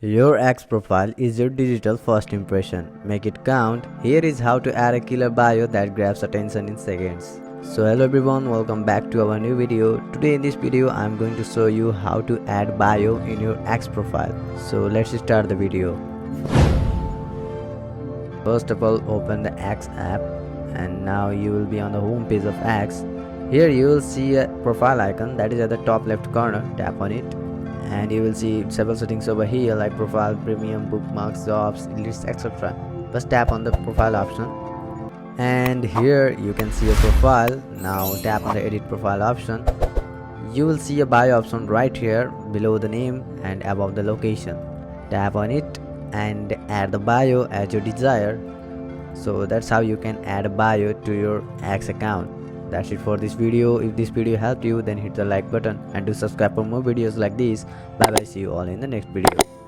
Your X profile is your digital first impression. Make it count. Here is how to add a killer bio that grabs attention in seconds. So hello everyone, welcome back to our new video. Today in this video I am going to show you how to add bio in your X profile. So let's start the video. First of all, open the X app and now you will be on the home page of X. Here you will see a profile icon that is at the top left corner. Tap on it and you will see several settings over here like profile, premium, bookmarks, jobs, lists, etc. Just tap on the profile option and here you can see a profile. Now tap on the edit profile option. You will see a bio option right here below the name and above the location. Tap on it and add the bio as your desire. So that's how you can add a bio to your X account. That's it for this video. If this video helped you, then hit the like button and do subscribe for more videos like this. Bye bye, see you all in the next video.